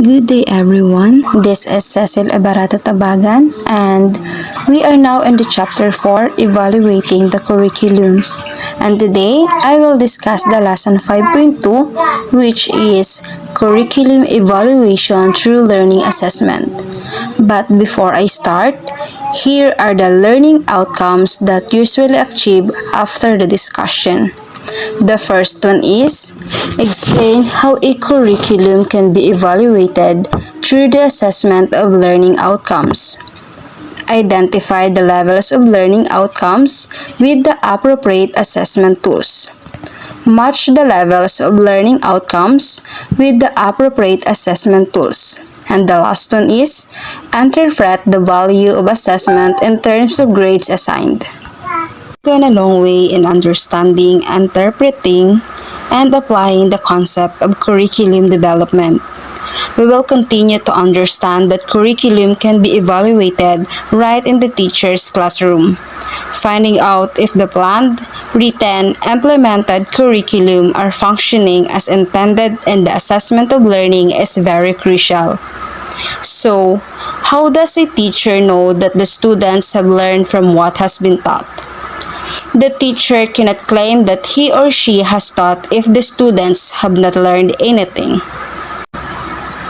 Good day everyone, this is CECILE TABAGAN and we are now in the chapter 4, evaluating the curriculum. And today, I will discuss the lesson 5.2, which is curriculum evaluation through learning assessment. But before I start, here are the learning outcomes that usually achieved after the discussion. The first one is, explain how a curriculum can be evaluated through the assessment of learning outcomes. Identify the levels of learning outcomes with the appropriate assessment tools. Match the levels of learning outcomes with the appropriate assessment tools. And the last one is, interpret the value of assessment in terms of grades assigned. Gone a long way in understanding, interpreting, and applying the concept of curriculum development. We will continue to understand that curriculum can be evaluated right in the teacher's classroom. Finding out if the planned, written, implemented curriculum are functioning as intended in the assessment of learning is very crucial. So, how does a teacher know that the students have learned from what has been taught? The teacher cannot claim that he or she has taught if the students have not learned anything.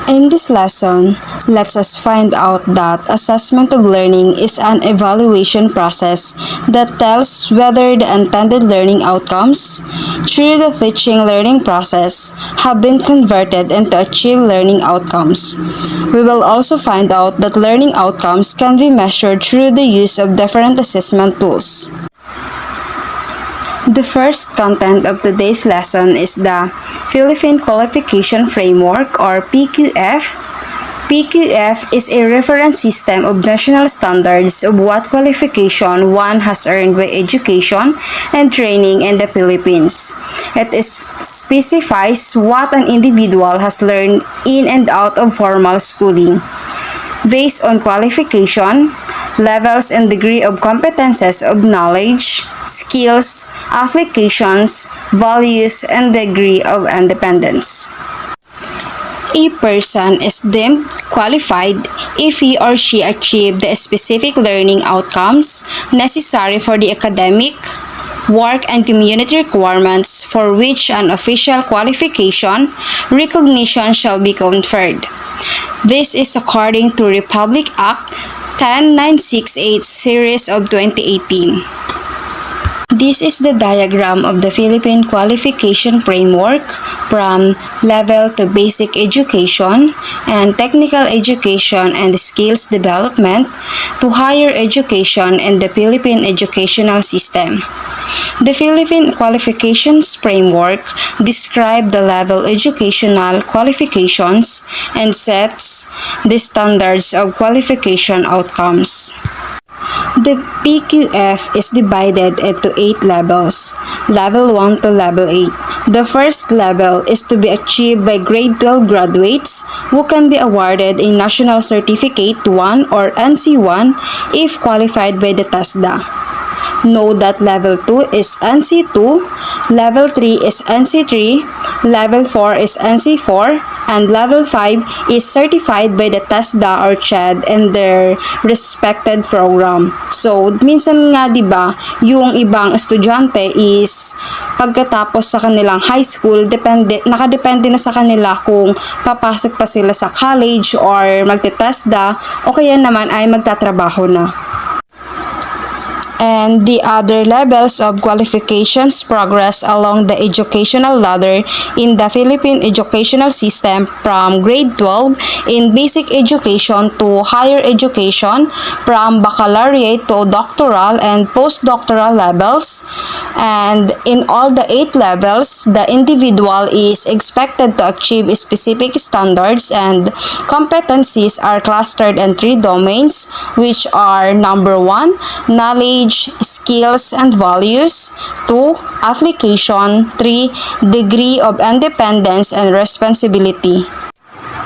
In this lesson, let us find out that assessment of learning is an evaluation process that tells whether the intended learning outcomes through the teaching learning process have been converted into achieved learning outcomes. We will also find out that learning outcomes can be measured through the use of different assessment tools. The first content of today's lesson is the Philippine Qualification Framework or PQF. PQF is a reference system of national standards of what qualification one has earned by education and training in the Philippines. It specifies what an individual has learned in and out of formal schooling. Based on qualification, levels and degree of competences of knowledge, skills, applications, values, and degree of independence. A person is deemed qualified if he or she achieved the specific learning outcomes necessary for the academic, work, and community requirements for which an official qualification recognition shall be conferred. This is according to Republic Act 10968 Series of 2018. This is the diagram of the Philippine Qualification Framework from level to basic education and technical education and skills development to higher education in the Philippine educational system. The Philippine Qualifications Framework describes the level educational qualifications and sets the standards of qualification outcomes. The PQF is divided into 8 levels, level 1 to level 8. The first level is to be achieved by grade 12 graduates who can be awarded a National Certificate 1 or NC1 if qualified by the TASDA. Note that level 2 is NC2, level 3 is NC3, level 4 is NC4, and level 5 is certified by the TASDA or CHED in their respected program. So, minsan nga 'di ba, yung ibang estudyante is pagkatapos sa kanilang high school, nakadepende na sa kanila kung papasok pa sila sa college or magte-TASDA o kaya naman ay magtatrabaho na. And the other levels of qualifications progress along the educational ladder in the Philippine educational system from grade 12 in basic education to higher education, from baccalaureate to doctoral and postdoctoral levels. And in all the 8 levels, the individual is expected to achieve specific standards and competencies are clustered in 3 domains, which are number 1, knowledge, skills and values, 2, application, 3, degree of independence and responsibility.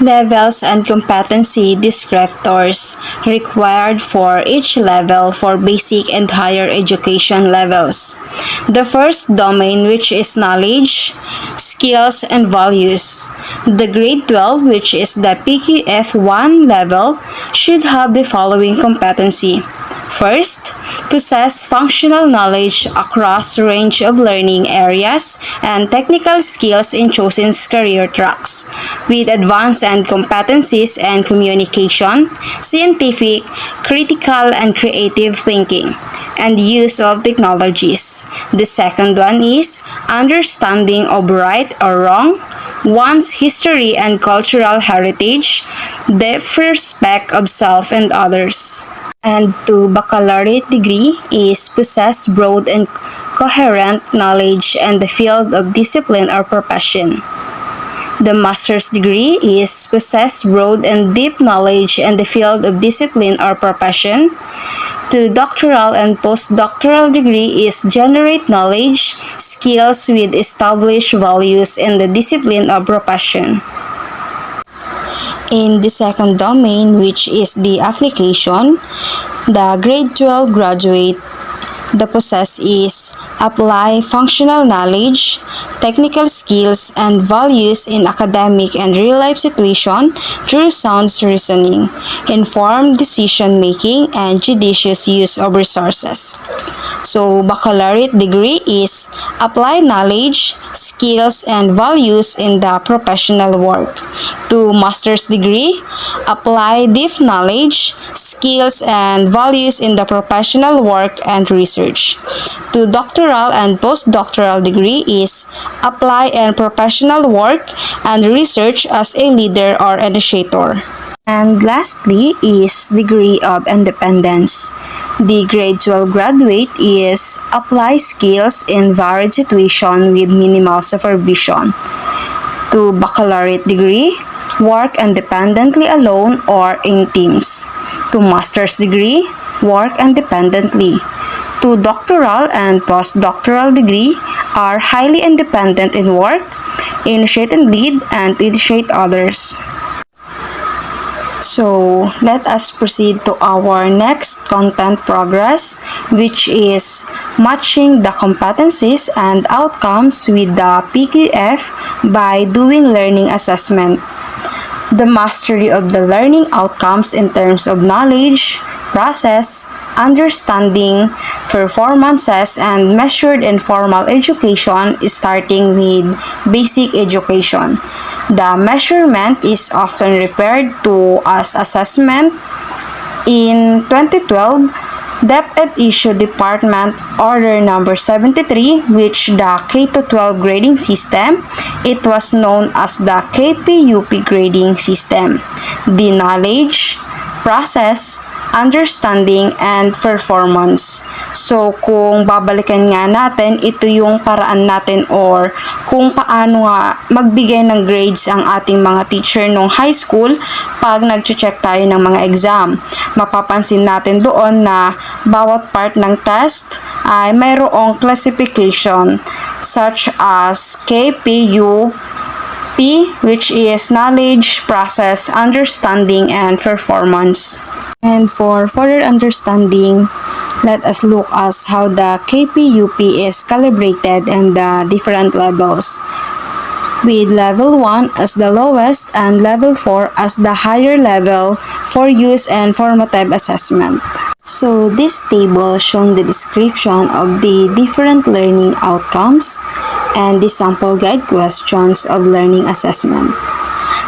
Levels and competency descriptors required for each level for basic and higher education levels. The first domain, which is knowledge, skills, and values. The grade 12, which is the PQF1 level, should have the following competency. First, possess functional knowledge across range of learning areas and technical skills in chosen career tracks, with advanced and competencies and communication, scientific, critical, and creative thinking, and use of technologies. The second one is understanding of right or wrong, one's history and cultural heritage, depth respect of self and others. And the baccalaureate degree is possess broad and coherent knowledge in the field of discipline or profession. The master's degree is possess broad and deep knowledge in the field of discipline or profession. The doctoral and postdoctoral degree is generate knowledge, skills with established values in the discipline or profession. In the second domain, which is the application, the grade 12 graduate, the possess is apply functional knowledge, technical skills, and values in academic and real-life situation through sound reasoning, informed decision-making, and judicious use of resources. So, baccalaureate degree is apply knowledge, skills, and values in the professional work. To master's degree, apply deep knowledge, skills, and values in the professional work and research. To doctoral and postdoctoral degree is apply and professional work and research as a leader or initiator. And lastly is degree of independence. The grade 12 graduate is apply skills in varied situation with minimal supervision. To baccalaureate degree, work independently alone or in teams. To master's degree, work independently. To doctoral and postdoctoral degree are highly independent in work, initiate and lead, and initiate others. So, let us proceed to our next content progress, which is matching the competencies and outcomes with the PQF by doing learning assessment. The mastery of the learning outcomes in terms of knowledge, process, understanding, performances, and measured in formal education starting with basic education. The measurement is often referred to as assessment. In 2012, DepEd issued Department Order Number 73, which the K-12 grading system. It was known as the Kpup grading system. The knowledge, process, understanding, and performance. So, kung babalikan nga natin, ito yung paraan natin or kung paano nga magbigay ng grades ang ating mga teacher nung high school pag nag-check tayo ng mga exam. Mapapansin natin doon na bawat part ng test ay mayroong classification such as KPUP, which is knowledge, process, understanding, and performance. And for further understanding, let us look at how the KPUP is calibrated and the different levels, with level 1 as the lowest and level 4 as the higher level for use and formative assessment. So this table shows the description of the different learning outcomes and the sample guide questions of learning assessment.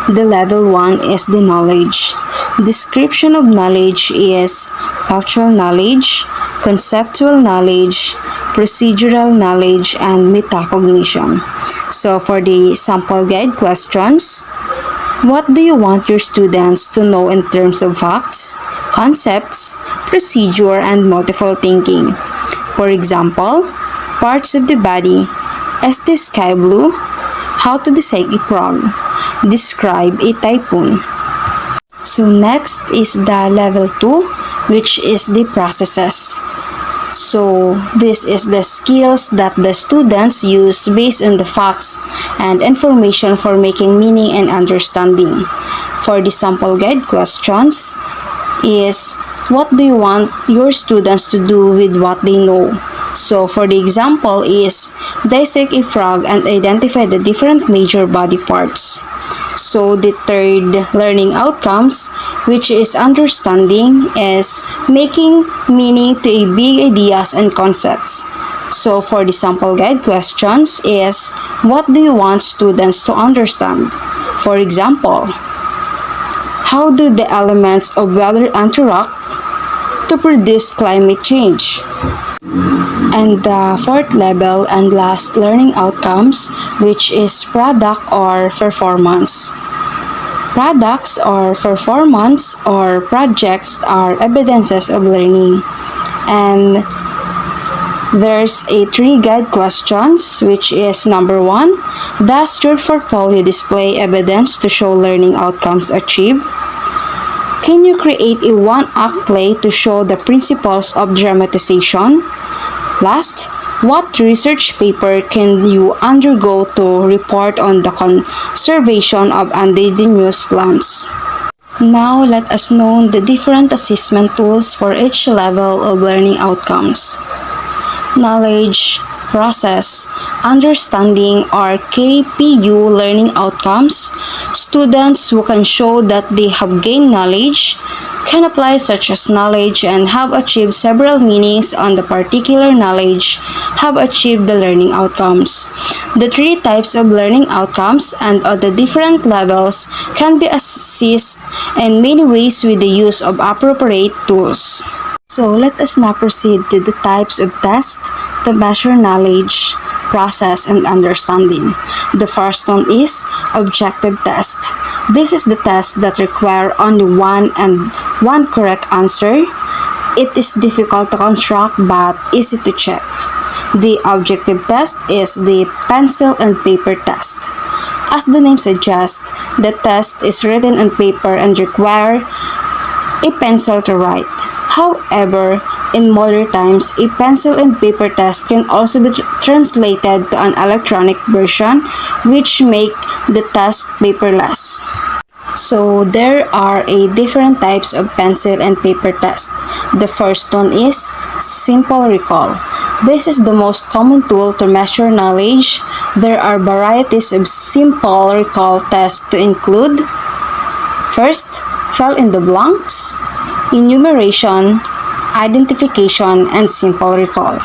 The level 1 is the knowledge. Description of knowledge is factual knowledge, conceptual knowledge, procedural knowledge, and metacognition. So for the sample guide questions, what do you want your students to know in terms of facts, concepts, procedure, and multiple thinking? For example, parts of the body. Is the sky blue? How to dissect a frog? Describe a typhoon. So next is the level 2, which is the processes. So, this is the skills that the students use based on the facts and information for making meaning and understanding. For the sample guide questions is, what do you want your students to do with what they know? So, for the example is, dissect a frog and identify the different major body parts. So, the third learning outcomes, which is understanding, is making meaning to a big ideas and concepts. So, for the sample guide questions is, what do you want students to understand? For example, how do the elements of weather interact to produce climate change? And the fourth level and last learning outcomes, which is product or performance. Products or performance or projects are evidences of learning. And there's a 3 guide questions, which is number 1, does your portfolio display evidence to show learning outcomes achieved? Can you create a one-act play to show the principles of dramatization? Last, what research paper can you undergo to report on the conservation of indigenous plants? Now, let us know the different assessment tools for each level of learning outcomes. Knowledge, process, understanding, or KPU learning outcomes. Students who can show that they have gained knowledge, can apply such as knowledge, and have achieved several meanings on the particular knowledge have achieved the learning outcomes. The 3 types of learning outcomes and at the different levels can be assessed in many ways with the use of appropriate tools. So let us now proceed to the types of tests to measure knowledge, process, and understanding. The first one is objective test. This is the test that require only one correct answer. It is difficult to construct but easy to check. The objective test is the pencil and paper test. As the name suggests, the test is written on paper and require a pencil to write. However, in modern times, a pencil and paper test can also be translated to an electronic version, which make the test paperless. So, there are different types of pencil and paper test. The first one is simple recall. This is the most common tool to measure knowledge. There are varieties of simple recall tests to include: first, fill in the blanks, enumeration, identification, and simple recall.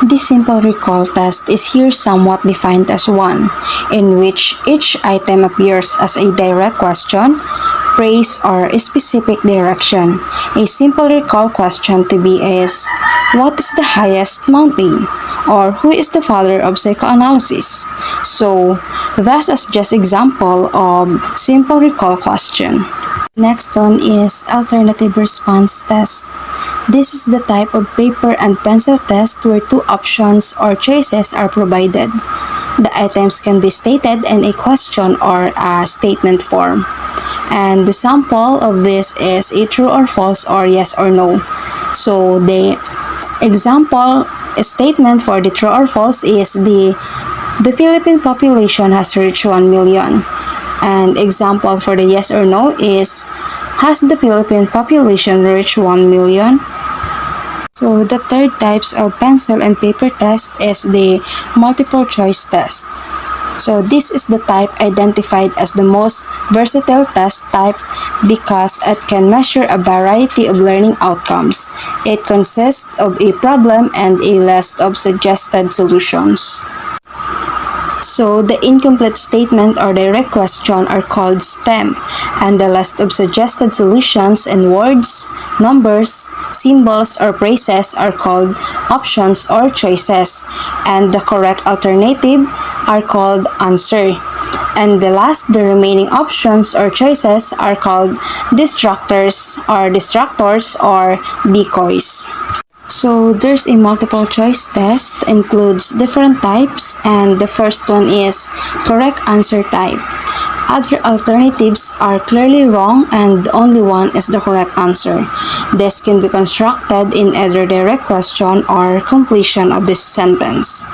The simple recall test is here somewhat defined as one, in which each item appears as a direct question, praise, or a specific direction. A simple recall question to be is, what is the highest mountain? Or who is the father of psychoanalysis? So, that's just example of simple recall question. Next one is alternative response test. This is the type of paper and pencil test where 2 options or choices are provided. The items can be stated in a question or a statement form. And the sample of this is a true or false or yes or no. So the example statement for the true or false is the Philippine population has reached 1 million. And example for the yes or no is, has the Philippine population reached 1 million? So the third types of pencil and paper test is the multiple choice test. So this is the type identified as the most versatile test type because it can measure a variety of learning outcomes. It consists of a problem and a list of suggested solutions. So the incomplete statement or direct question are called STEM, and the list of suggested solutions in words, numbers, symbols, or phrases are called options or choices, and the correct alternative are called answer. And the remaining options or choices are called distractors or decoys. So there's a multiple choice test, includes different types, and the first one is correct answer type. Other alternatives are clearly wrong and only one is the correct answer. This can be constructed in either direct question or completion of this sentence.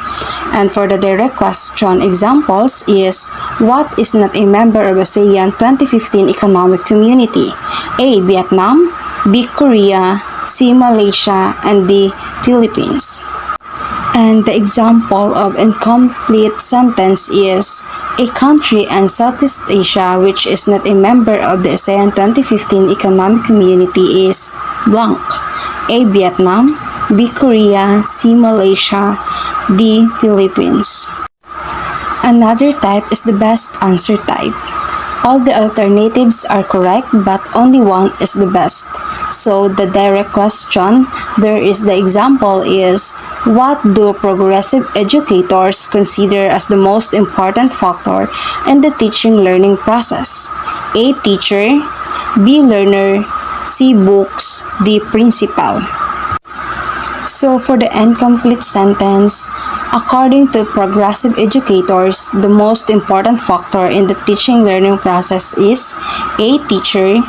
And for the direct question examples is, what is not a member of ASEAN 2015 Economic Community? A. Vietnam, B. Korea, C. Malaysia, and D. Philippines. And the example of incomplete sentence is, a country in Southeast Asia which is not a member of the ASEAN 2015 Economic Community is blank. A. Vietnam, B. Korea, C. Malaysia, D. Philippines. Another type is the best answer type. All the alternatives are correct but only one is the best. So the direct question there is the example is, what do progressive educators consider as the most important factor in the teaching learning process? A. Teacher, B. Learner, C. Books, D. Principal. So for the incomplete sentence, according to progressive educators, the most important factor in the teaching learning process is A. Teacher,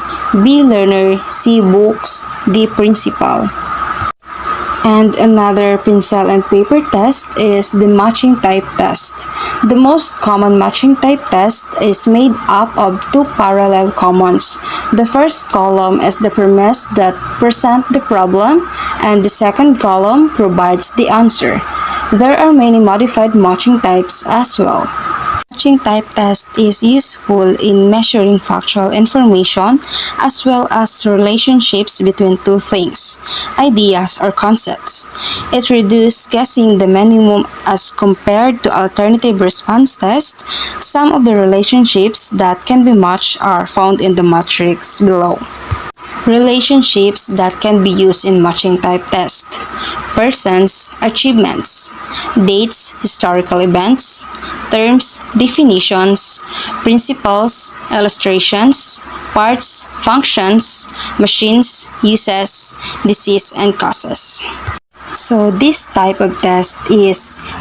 B. Learner, C. Books, D. Principal. And another pencil and paper test is the matching type test. The most common matching type test is made up of two parallel columns. The first column is the premise that present the problem, and the second column provides the answer. There are many modified matching types as well. Matching type test is useful in measuring factual information as well as relationships between two things, ideas or concepts. It reduces guessing the minimum as compared to alternative response test. Some of the relationships that can be matched are found in the matrix below. Relationships that can be used in matching type test: persons, achievements; dates, historical events; terms, definitions; principles, illustrations; parts, functions; machines, uses; disease, and causes. So this type of test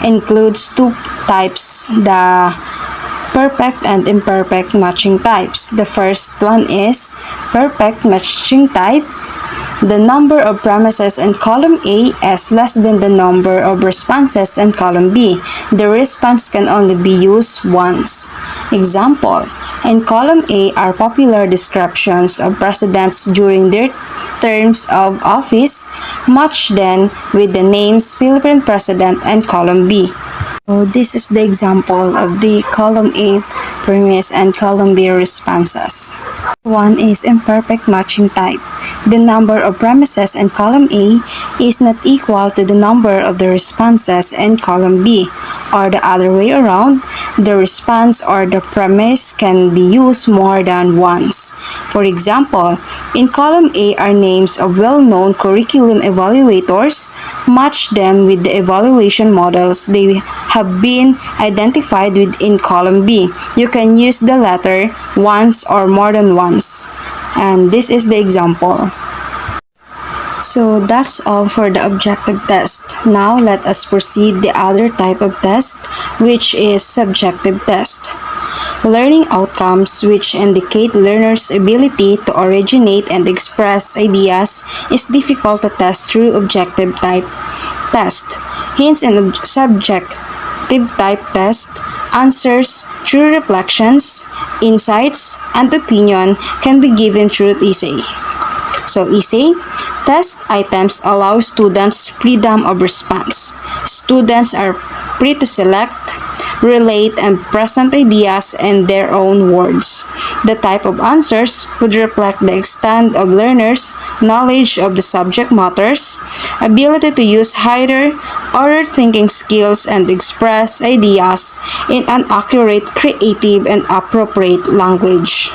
includes two types, the perfect and imperfect matching types. The first one is perfect matching type. The number of premises in column A is less than the number of responses in column B. The response can only be used once. Example: in column A are popular descriptions of presidents during their terms of office. Match then with the names Philippine president in column B. So this is the example of the column A premise and column B responses. One is imperfect matching type. The number of premises in column A is not equal to the number of the responses in column B, or the other way around, the response or the premise can be used more than once. For example, in column A are names of well-known curriculum evaluators. Match them with the evaluation models they have been identified within column B. You can use the letter once or more than once. And this is the example. So that's all for the objective test. Now let us proceed the other type of test, which is subjective test. Learning outcomes which indicate learners' ability to originate and express ideas is difficult to test through objective type test. Hence, in subjective type test, answers through reflections, insights, and opinion can be given through essay. So essay test items allow students freedom of response. Students are free to select, relate, and present ideas in their own words. The type of answers would reflect the extent of learners' knowledge of the subject matters, ability to use higher order thinking skills, and express ideas in an accurate, creative, and appropriate language.